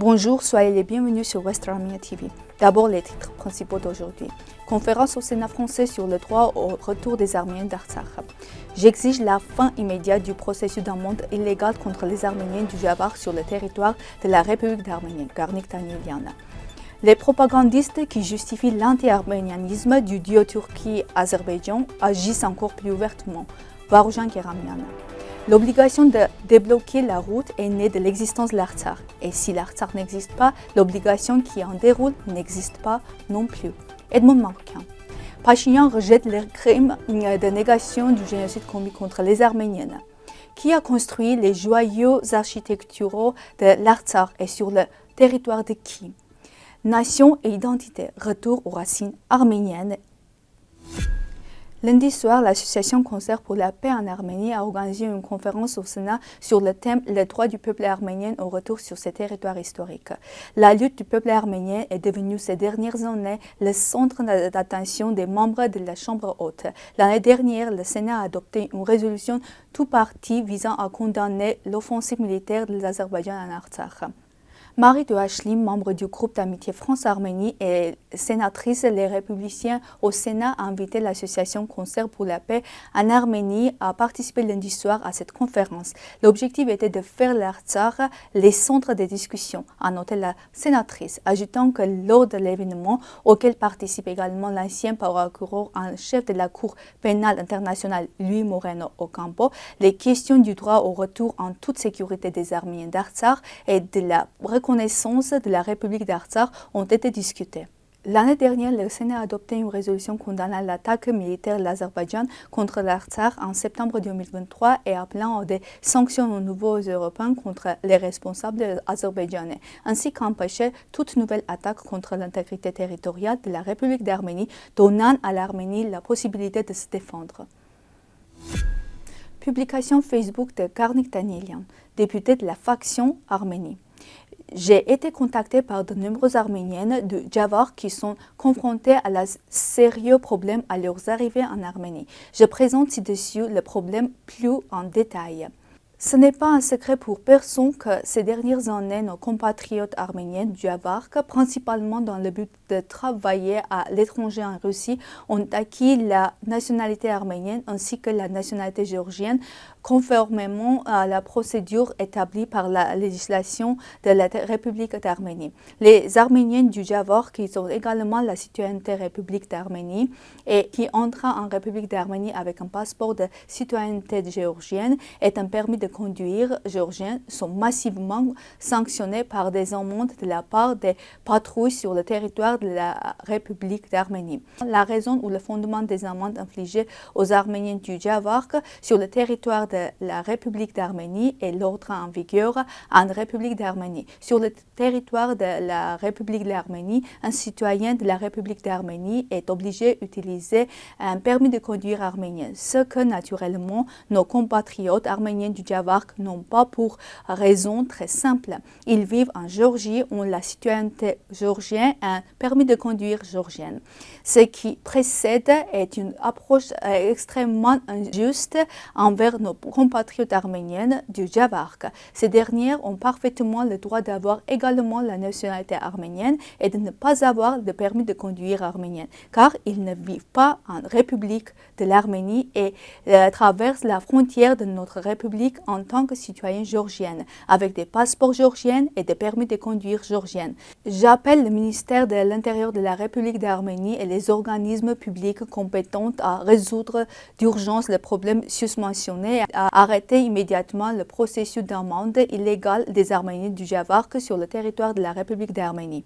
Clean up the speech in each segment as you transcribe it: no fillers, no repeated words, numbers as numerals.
Bonjour, soyez les bienvenus sur West Armenia TV. D'abord, les titres principaux d'aujourd'hui. Conférence au Sénat français sur le droit au retour des Arméniens d'Artsakh. J'exige la fin immédiate du processus d'amende illégale contre les Arméniens du Javar sur le territoire de la République d'Arménie. Garnik Danielian. Les propagandistes qui justifient l'anti-arménianisme du duo Turquie-Azerbaïdjan agissent encore plus ouvertement. Varoujan Keramian. L'obligation de débloquer la route est née de l'existence de l'Artsakh. Et si l'Artsakh n'existe pas, l'obligation qui en déroule n'existe pas non plus. Edmond Marquin. Pachinian rejette les crimes de négation du génocide commis contre les Arméniens. Qui a construit les joyaux architecturaux de l'Artsakh et sur le territoire de qui? Nation et identité, retour aux racines arméniennes. Lundi soir, l'association Concert pour la paix en Arménie a organisé une conférence au Sénat sur le thème « Le droit du peuple arménien au retour sur ses territoires historiques ». La lutte du peuple arménien est devenue ces dernières années le centre d'attention des membres de la Chambre haute. L'année dernière, le Sénat a adopté une résolution tout parti visant à condamner l'offensive militaire de l'Azerbaïdjan en Artsakh. Marie de Hachlim, membre du groupe d'amitié France-Arménie et sénatrice Les Républicains au Sénat, a invité l'association Concert pour la paix en Arménie à participer lundi soir à cette conférence. L'objectif était de faire l'Artsakh les centres de discussion, a noté la sénatrice, ajoutant que lors de l'événement, auquel participe également l'ancien procureur en chef de la Cour pénale internationale Louis Moreno Ocampo, les questions du droit au retour en toute sécurité des Arméniens d'Artsakh et de la reconnaissance de la République d'Artsakh ont été discutées. L'année dernière, le Sénat a adopté une résolution condamnant l'attaque militaire de l'Azerbaïdjan contre l'Artsakh en septembre 2023 et appelant à des sanctions aux nouveaux Européens contre les responsables azerbaïdjanais, ainsi qu'empêcher toute nouvelle attaque contre l'intégrité territoriale de la République d'Arménie, donnant à l'Arménie la possibilité de se défendre. Publication Facebook de Garnik Danielian, député de la faction Arménie. J'ai été contactée par de nombreuses Arméniennes de Javar qui sont confrontées à de sérieux problèmes à leur arrivée en Arménie. Je présente ci-dessus le problème plus en détail. Ce n'est pas un secret pour personne que ces dernières années, nos compatriotes arméniens du Javar, principalement dans le but de travailler à l'étranger en Russie, ont acquis la nationalité arménienne ainsi que la nationalité géorgienne, conformément à la procédure établie par la législation de la République d'Arménie. Les Arméniens du Javar, qui ont également la citoyenneté République d'Arménie et qui entrent en République d'Arménie avec un passeport de citoyenneté géorgienne et un permis de conduire géorgien, sont massivement sanctionnés par des amendes de la part des patrouilles sur le territoire de la République d'Arménie. La raison ou le fondement des amendes infligées aux Arméniens du Javar sur le territoire de la République d'Arménie est l'ordre en vigueur en République d'Arménie. Sur le territoire de la République d'Arménie, un citoyen de la République d'Arménie est obligé d'utiliser un permis de conduire arménien, ce que naturellement nos compatriotes arméniens du Javar n'ont pas pour raison très simple. Ils vivent en Géorgie où la citoyenneté géorgienne a un permis de conduire géorgien. Ce qui précède est une approche extrêmement injuste envers nos compatriotes arméniennes du Javar. Ces dernières ont parfaitement le droit d'avoir également la nationalité arménienne et de ne pas avoir de permis de conduire arménien, car ils ne vivent pas en République de l'Arménie et traversent la frontière de notre République en tant que citoyens géorgiens, avec des passeports géorgiens et des permis de conduire géorgiens. J'appelle le ministère de l'Intérieur de la République d'Arménie et les organismes publics compétents à résoudre d'urgence le problème susmentionné et à arrêter immédiatement le processus d'amende illégale des Arméniens du Javar sur le territoire de la République d'Arménie.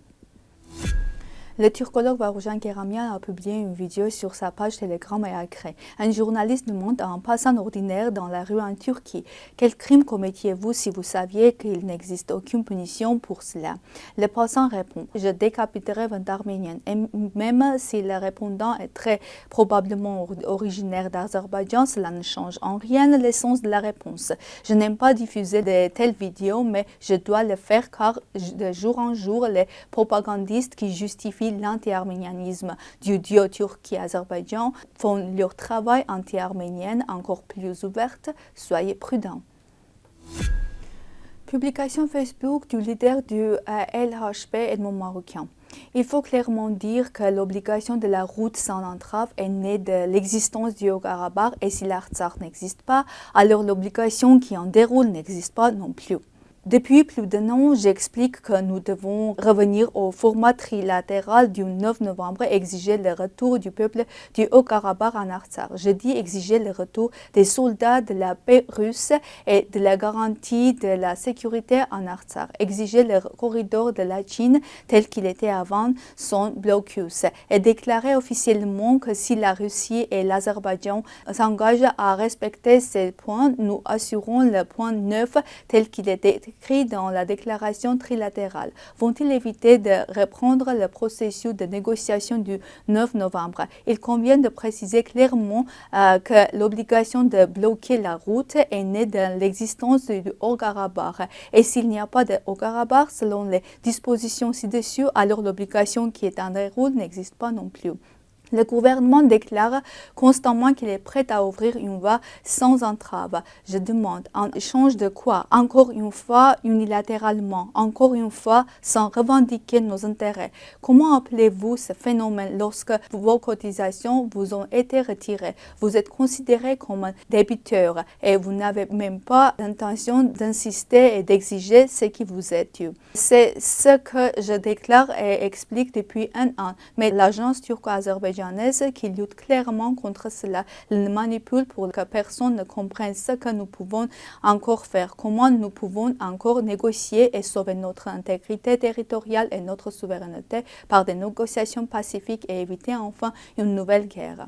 Le turcologue Varoujan Keramian a publié une vidéo sur sa page Telegram et a écrit « Un journaliste demande à un passant ordinaire dans la rue en Turquie « Quel crime commettiez-vous si vous saviez qu'il n'existe aucune punition pour cela ?» Le passant répond « Je décapiterai 20 Arméniens. » Et même si le répondant est très probablement originaire d'Azerbaïdjan, cela ne change en rien l'essence de la réponse. Je n'aime pas diffuser de telles vidéos, mais je dois le faire car de jour en jour, les propagandistes qui justifient l'anti-arménianisme du duo Turquie-Azerbaïdjan font leur travail anti-arménien encore plus ouvert. Soyez prudents. Publication Facebook du leader du LHP Edmond Marocain. Il faut clairement dire que l'obligation de la route sans entrave est née de l'existence du Haut-Karabakh et si l'Artsakh n'existe pas, alors l'obligation qui en déroule n'existe pas non plus. Depuis plus d'un an, j'explique que nous devons revenir au format trilatéral du 9 novembre et exiger le retour du peuple du Haut-Karabakh en Artsakh. Je dis exiger le retour des soldats de la paix russe et de la garantie de la sécurité en Artsakh. Exiger le corridor de la Chine tel qu'il était avant son blocus et déclarer officiellement que si la Russie et l'Azerbaïdjan s'engagent à respecter ces points, nous assurons le point 9 tel qu'il était écrit dans la déclaration trilatérale. Vont-ils éviter de reprendre le processus de négociation du 9 novembre? Il convient de préciser clairement que l'obligation de bloquer la route est née de l'existence du Haut-Karabakh. Et s'il n'y a pas de Haut-Karabakh, selon les dispositions ci-dessus, alors l'obligation qui est en déroule n'existe pas non plus. Le gouvernement déclare constamment qu'il est prêt à ouvrir une voie sans entrave. Je demande, en échange de quoi? Encore une fois, unilatéralement, encore une fois, sans revendiquer nos intérêts. Comment appelez-vous ce phénomène lorsque vos cotisations vous ont été retirées? Vous êtes considéré comme un débiteur et vous n'avez même pas l'intention d'insister et d'exiger ce qui vous est dû. C'est ce que je déclare et explique depuis un an, mais l'agence turco-azerbaïdjanaise qui lutte clairement contre cela, le manipule pour que personne ne comprenne ce que nous pouvons encore faire, comment nous pouvons encore négocier et sauver notre intégrité territoriale et notre souveraineté par des négociations pacifiques et éviter enfin une nouvelle guerre.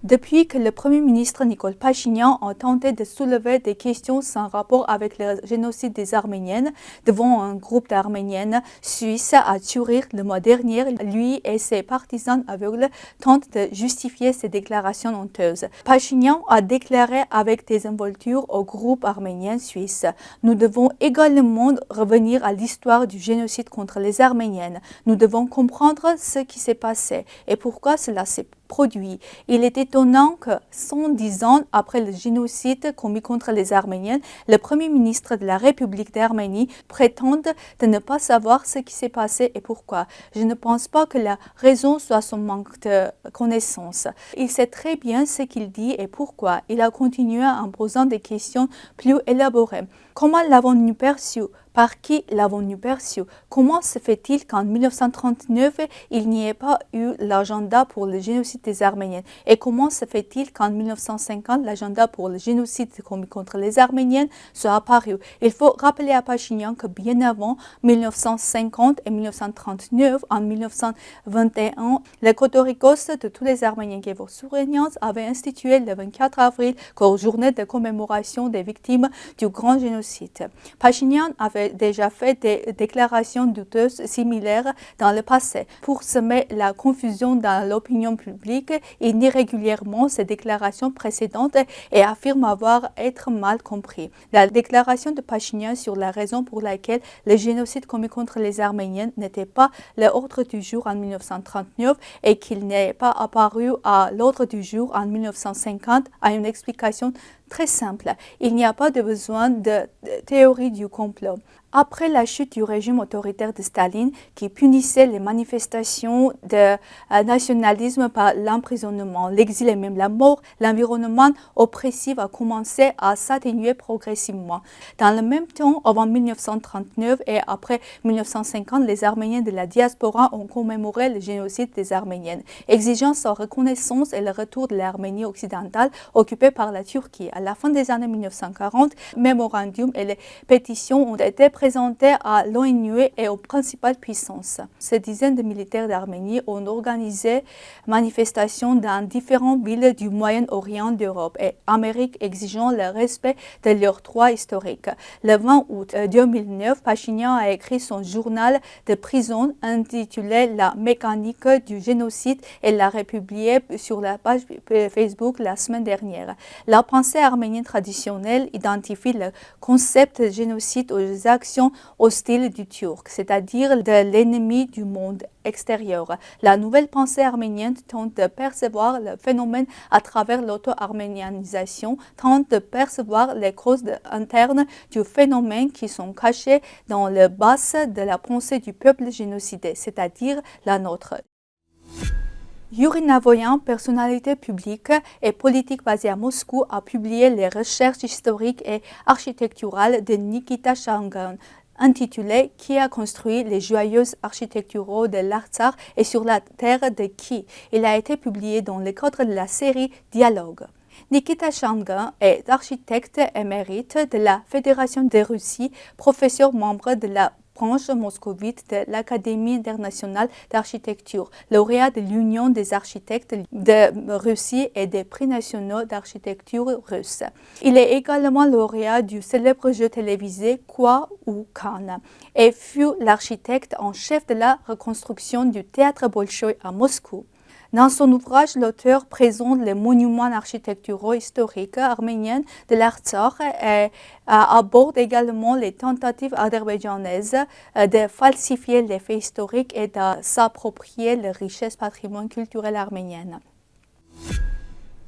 Depuis que le Premier ministre Nikol Pachinian a tenté de soulever des questions sans rapport avec le génocide des Arméniennes devant un groupe d'Arméniennes suisses à Zurich le mois dernier, lui et ses partisans aveugles tentent de justifier ces déclarations honteuses. Pachinian a déclaré avec désinvolture au groupe arménien suisse: « Nous devons également revenir à l'histoire du génocide contre les Arméniennes. Nous devons comprendre ce qui s'est passé et pourquoi cela s'est produit. Il est étonnant que 110 ans après le génocide commis contre les Arméniens, le Premier ministre de la République d'Arménie prétende de ne pas savoir ce qui s'est passé et pourquoi. Je ne pense pas que la raison soit son manque de connaissance. Il sait très bien ce qu'il dit et pourquoi. Il a continué en posant des questions plus élaborées. Comment l'avons-nous perçu? Par qui l'avons-nous perçu? Comment se fait-il qu'en 1939, il n'y ait pas eu l'agenda pour le génocide des Arméniens? Et comment se fait-il qu'en 1950, l'agenda pour le génocide commis contre les Arméniens soit apparu? Il faut rappeler à Pachinian que bien avant 1950 et 1939, en 1921, le Kotorikos de tous les Arméniens qui vos surveillance avait institué le 24 avril comme journée de commémoration des victimes du grand génocide. Pachinian avait déjà fait des déclarations douteuses similaires dans le passé. Pour semer la confusion dans l'opinion publique, il nie régulièrement ces déclarations précédentes et affirme avoir été mal compris. La déclaration de Pachinian sur la raison pour laquelle le génocide commis contre les Arméniens n'était pas l'ordre du jour en 1939 et qu'il n'est pas apparu à l'ordre du jour en 1950 a une explication très simple. Il n'y a pas de besoin de théorie du complot. Après la chute du régime autoritaire de Staline, qui punissait les manifestations de nationalisme par l'emprisonnement, l'exil et même la mort, l'environnement oppressif a commencé à s'atténuer progressivement. Dans le même temps, avant 1939 et après 1950, les Arméniens de la diaspora ont commémoré le génocide des Arméniennes, exigeant sa reconnaissance et le retour de l'Arménie occidentale occupée par la Turquie. À la fin des années 1940, mémorandum et les pétitions ont été présentés à l'ONU et aux principales puissances. Ces dizaines de militaires d'Arménie ont organisé manifestations dans différentes villes du Moyen-Orient d'Europe et Amérique exigeant le respect de leurs droits historiques. Le 20 août 2009, Pachinian a écrit son journal de prison intitulé La mécanique du génocide et l'a republié sur la page Facebook la semaine dernière. La pensée arménienne traditionnelle identifie le concept de génocide aux actes faction hostile du Turc, c'est-à-dire de l'ennemi du monde extérieur. La nouvelle pensée arménienne tente de percevoir le phénomène à travers l'auto-arménianisation, tente de percevoir les causes internes du phénomène qui sont cachées dans le bas de la pensée du peuple génocidé, c'est-à-dire la nôtre. Yuri Navoyan, personnalité publique et politique basée à Moscou, a publié les recherches historiques et architecturales de Nikita Shangan, intitulé « Qui a construit les joyeuses architecturaux de l'Artsakh et sur la terre de qui ?» Il a été publié dans le cadre de la série Dialogue. Nikita Shangan est architecte émérite de la Fédération de Russie, professeur membre de la branche moscovite de l'Académie internationale d'architecture, lauréat de l'Union des architectes de Russie et des prix nationaux d'architecture russe. Il est également lauréat du célèbre jeu télévisé Quoi ou Khan et fut l'architecte en chef de la reconstruction du théâtre Bolchoï à Moscou. Dans son ouvrage, l'auteur présente les monuments architecturaux historiques arméniens de l'Artsakh et aborde également les tentatives azerbaïdjanaises de falsifier les faits historiques et de s'approprier les richesses patrimoine culturel arménienne.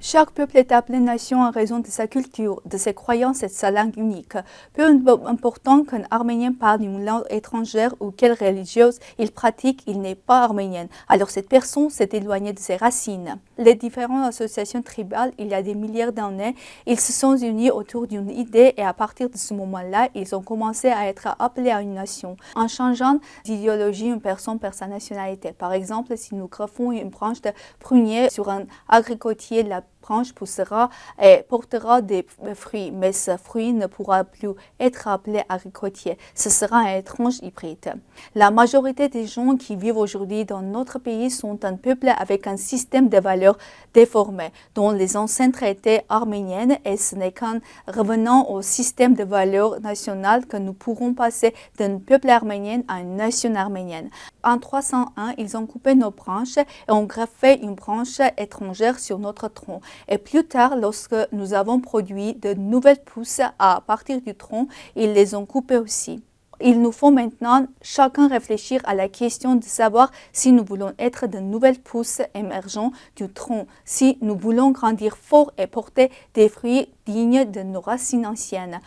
Chaque peuple est appelé nation en raison de sa culture, de ses croyances et de sa langue unique. Peu important qu'un Arménien parle une langue étrangère ou quelle religieuse il pratique, il n'est pas arménien. Alors cette personne s'est éloignée de ses racines. Les différentes associations tribales, il y a des milliers d'années, ils se sont unis autour d'une idée et à partir de ce moment-là, ils ont commencé à être appelés à une nation. En changeant d'idéologie, une personne perd sa nationalité. Par exemple, si nous greffons une branche de prunier sur un agricotier, la branche poussera et portera des fruits, mais ce fruit ne pourra plus être appelé agricotier. Ce sera un étrange hybride. La majorité des gens qui vivent aujourd'hui dans notre pays sont un peuple avec un système de valeurs déformé, dont les ancêtres étaient arméniennes et ce n'est qu'en revenant au système de valeurs nationales que nous pourrons passer d'un peuple arménien à une nation arménienne. En 301, ils ont coupé nos branches et ont greffé une branche étrangère sur notre tronc. Et plus tard, lorsque nous avons produit de nouvelles pousses à partir du tronc, ils les ont coupées aussi. Il nous faut maintenant chacun réfléchir à la question de savoir si nous voulons être de nouvelles pousses émergeant du tronc, si nous voulons grandir fort et porter des fruits dignes de nos racines anciennes.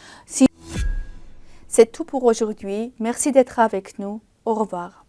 C'est tout pour aujourd'hui. Merci d'être avec nous. Au revoir.